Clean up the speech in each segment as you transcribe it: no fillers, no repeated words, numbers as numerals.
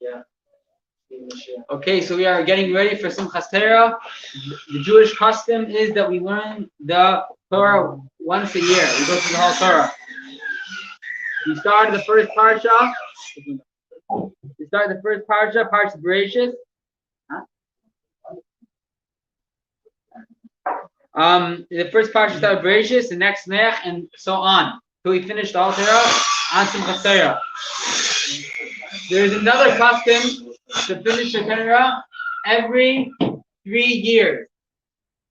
Yeah. Okay, so we are getting ready for Simchas Torah. The Jewish custom is that we learn the Torah once a year. We go through the whole Torah. We started the first parsha. Parsha Bereshis. The first parsha started Bereshis, the next Nech, and so on. Till we finish the whole Torah on Simchas Torah. There is another custom to finish the Torah every 3 years.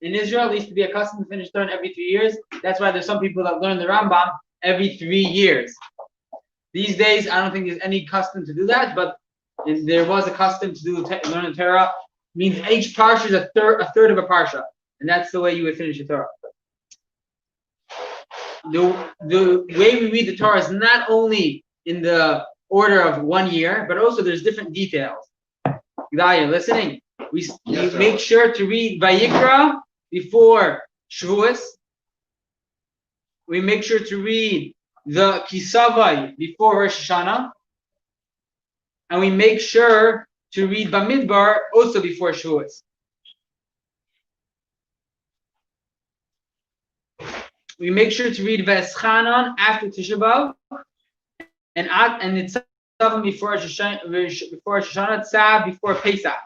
In Israel, it used to be a custom to finish Torah every 3 years. That's why there's some people that learn the Rambam every 3 years. These days, I don't think there's any custom to do that, but there was a custom to learn the Torah. It means each parsha is a third of a parsha, and that's the way you would finish the Torah. The way we read the Torah is not only in the order of 1 year, but also there's different details. You're listening? We make sure to read Vayikra before Shavuos. We make sure to read the Kisavai before Rosh Hashanah. And we make sure to read Bamidbar also before Shavuos. We make sure to read V'eschanan after Tisha B'Av, and it's before Rosh Hashanah, Tzav before Pesach.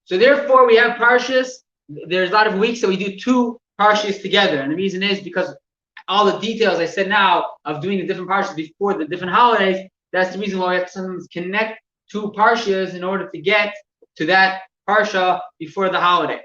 So therefore, we have parshas. There's a lot of weeks that we do 2 parshas together, and the reason is because all the details I said now of doing the different parshas before the different holidays. That's the reason why we have to sometimes connect 2 parshas in order to get to that parsha before the holiday.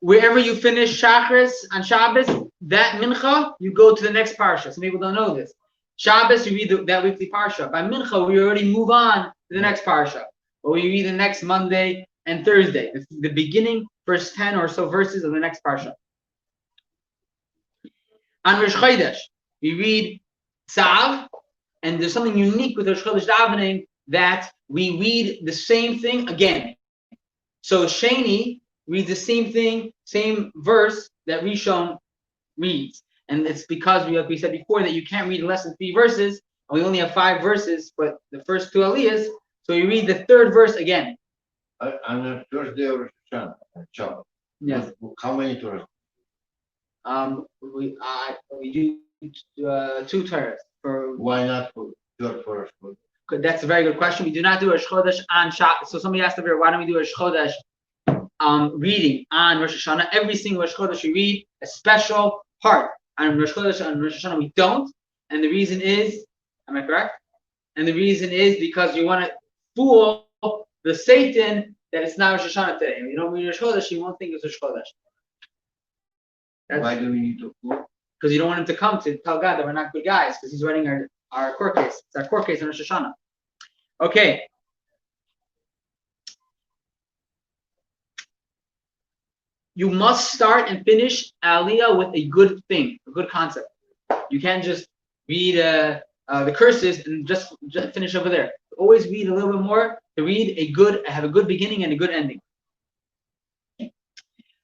Wherever you finish Shachris on Shabbos, that Mincha, you go to the next parsha. Some people don't know this. Shabbos, you read that weekly parsha. By Mincha, we already move on to the next parsha. Or we read the next Monday and Thursday, the beginning, first 10 or so verses of the next parsha. On Rosh Chodesh, we read Tzav, and there's something unique with Rosh Chodesh davening that we read the same thing again. So Sheni reads the same thing, same verse that Rishon reads. And it's because, like we said before, that you can't read less than 3 verses, and we only have 5 verses, but the first 2 aliyahs, so you read the 3rd verse again. On the first day of Rosh Hashanah. Yes. How many Torahs? We do 2 Torahs. Why not for Rosh Chodesh? That's a very good question. We do not do Rosh Chodesh on Shabbos. So somebody asked over, why don't we do Rosh Chodesh reading on Rosh Hashanah? Every single Rosh Chodesh we read a special part. On Rosh Chodesh, on Rosh Hashanah we don't. And the reason is, am I correct? And the reason is because you want to fool the Satan that it's not Rosh Hashanah today. If you don't read Rosh Chodesh, you won't think it's Rosh Chodesh. Why do we need to fool? Because you don't want him to come to tell God that we're not good guys, because he's running our court case. It's our court case in Rosh Hashanah. Okay. You must start and finish Aliyah with a good thing, a good concept. You can't just read the curses and just finish over there. Always read a little bit more to have a good beginning and a good ending.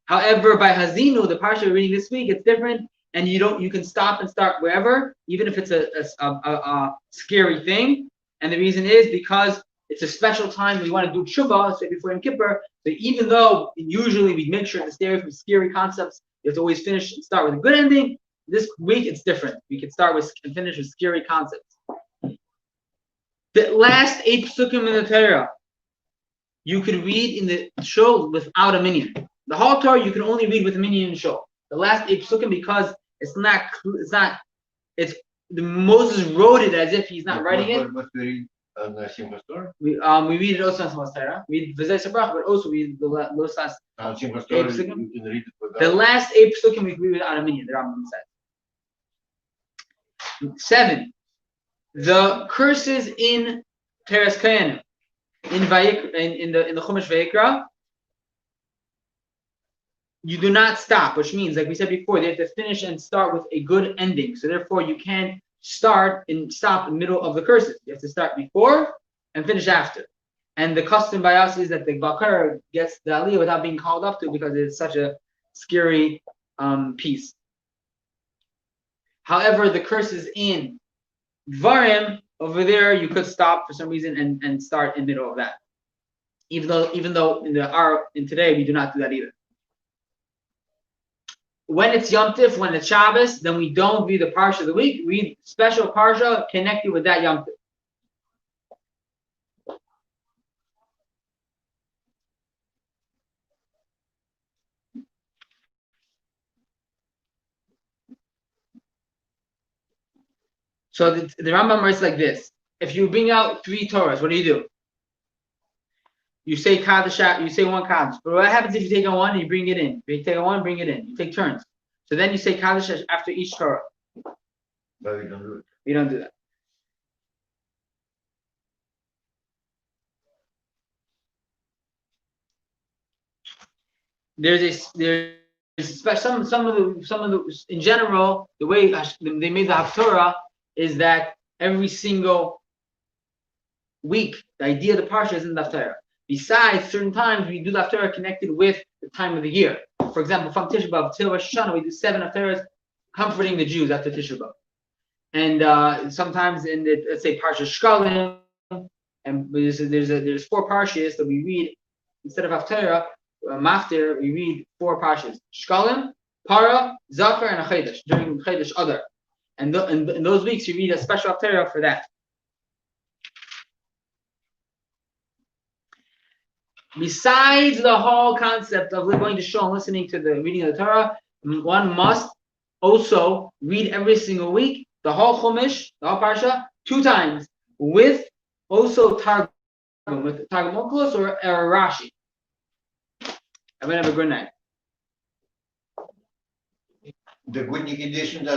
However, by Hazinu, the parsha we're reading this week, it's different, and you can stop and start wherever, even if it's a scary thing. And the reason is because it's a special time we want to do tshuva, say before Yom Kippur. So even though usually we make sure to stay away from scary concepts, you have to always finish and start with a good ending. This week it's different. We can start with and finish with scary concepts. The last 8 psukim in the Torah, you can read in the shul without a minyan. The whole Torah you can only read with a minyan in shul. The last 8 psukim, because Moses wrote it as if he's not writing it. But we read on the Simchas Torah? We read it also on Simchas Torah. We read V'zei Sabrach, but also we read the last On Simchas 8 Torah, psukim. you can read it without. The last 8 psukim we can read without a minyan, the Rambam says. 7. The curses in Teres Kayanim, in the Chumash Vayikra, you do not stop, which means, like we said before, they have to finish and start with a good ending. So therefore, you can't start and stop in the middle of the curses. You have to start before and finish after. And the custom by us is that the Bakar gets the Aliyah without being called up to, because it's such a scary piece. However, the curses in Dvarim, Over there, you could stop for some reason and start in the middle of that. Even though in today we do not do that either. When it's Yom Tif, when it's Shabbos, then we don't read the Parsha of the week. Read special Parsha connected with that Yom Tif. So the Rambam writes like this: if you bring out 3 Torahs, what do? You say Kaddish, you say one Kaddish. But what happens if you take on one and you bring it in? You take on one, bring it in. You take turns. So then you say Kaddish after each Torah. But we don't do it. We don't do that. There's some of the in general, the way they made the Haftorah is that every single week the idea of the parsha is in the Haftarah. Besides, certain times we do the Haftarah connected with the time of the year. For example, from Tisha B'Av till Rosh Hashanah, we do 7 Haftarahs comforting the Jews after Tisha B'Av. And sometimes in the, let's say, Parsha Shkalim, and there's 4 parshas that we read instead of Haftarah. Maftir, we read 4 parshas: Shkalim, Para, Zafar, and Chedesh during Chedesh Adar. And in those weeks, you read a special Haftarah for that. Besides the whole concept of going to shul and listening to the reading of the Torah, one must also read every single week the whole Chumash, the whole Parsha, 2 times, with also Targum, with Targum Onkelos or Rashi. Everyone have a good night. The Gutnik edition doesn't